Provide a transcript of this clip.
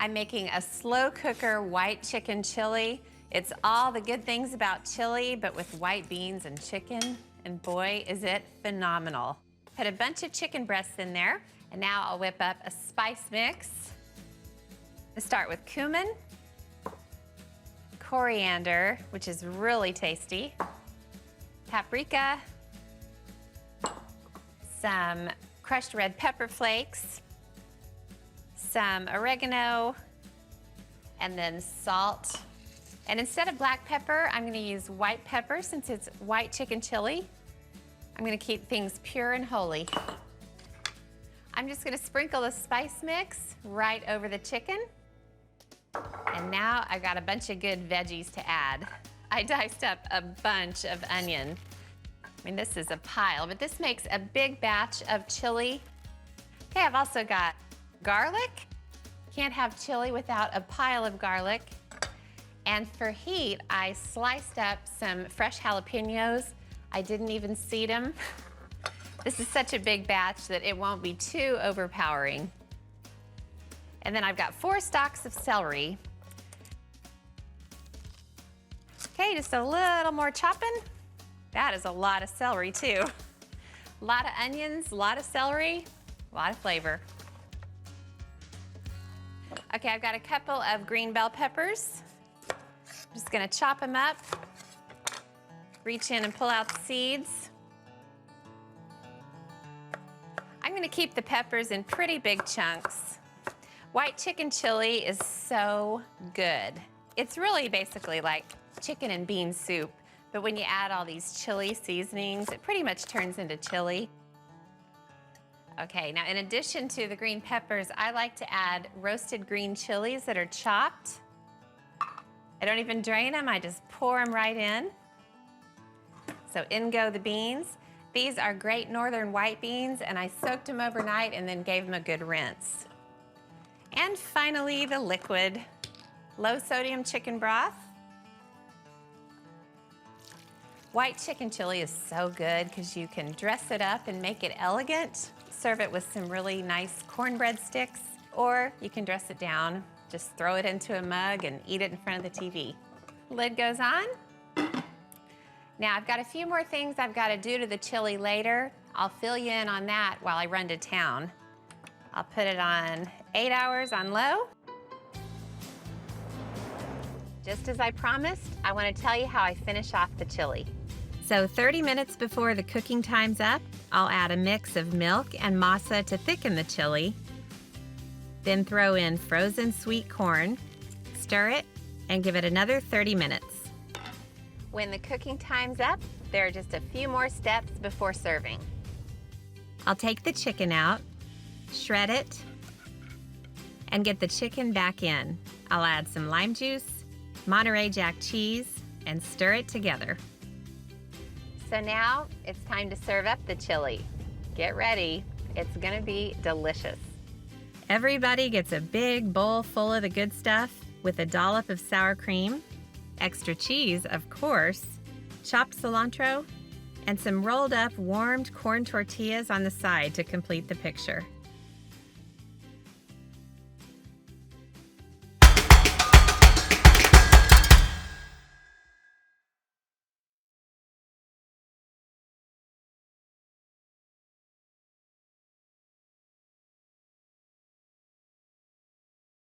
I'm making a slow cooker white chicken chili. It's all the good things about chili, but with white beans and chicken, and boy, is it phenomenal. Put a bunch of chicken breasts in there, and now I'll whip up a spice mix. Let's start with cumin, coriander, which is really tasty, paprika, some crushed red pepper flakes, some oregano, and then salt. And instead of black pepper, I'm gonna use white pepper since it's white chicken chili. I'm gonna keep things pure and holy. I'm just gonna sprinkle the spice mix right over the chicken. And now I've got a bunch of good veggies to add. I diced up a bunch of onion. I mean, this is a pile, but this makes a big batch of chili. Okay, I've also got garlic. Can't have chili without a pile of garlic. And for heat, I sliced up some fresh jalapenos. I didn't even seed them. This is such a big batch that it won't be too overpowering. And then I've got 4 stalks of celery. Okay, just a little more chopping. That is a lot of celery too. A lot of onions, a lot of celery, a lot of flavor. Okay, I've got a couple of green bell peppers. I'm just gonna chop them up. Reach in and pull out the seeds. I'm gonna keep the peppers in pretty big chunks. White chicken chili is so good. It's really basically like chicken and bean soup, but when you add all these chili seasonings, it pretty much turns into chili. Okay, now in addition to the green peppers, I like to add roasted green chilies that are chopped. I don't even drain them, I just pour them right in. So in go the beans. These are Great Northern white beans, and I soaked them overnight and then gave them a good rinse. And finally, the liquid, low sodium chicken broth. White chicken chili is so good because you can dress it up and make it elegant. Serve it with some really nice cornbread sticks, or you can dress it down. Just throw it into a mug and eat it in front of the TV. Lid goes on. Now I've got a few more things I've got to do to the chili later. I'll fill you in on that while I run to town. I'll put it on 8 hours on low. Just as I promised, I want to tell you how I finish off the chili. So 30 minutes before the cooking time's up, I'll add a mix of milk and masa to thicken the chili. Then throw in frozen sweet corn, stir it, and give it another 30 minutes. When the cooking time's up, there are just a few more steps before serving. I'll take the chicken out, shred it, and get the chicken back in. I'll add some lime juice, Monterey Jack cheese, and stir it together. So now it's time to serve up the chili. Get ready, it's gonna be delicious. Everybody gets a big bowl full of the good stuff with a dollop of sour cream, extra cheese, of course, chopped cilantro, and some rolled up warmed corn tortillas on the side to complete the picture.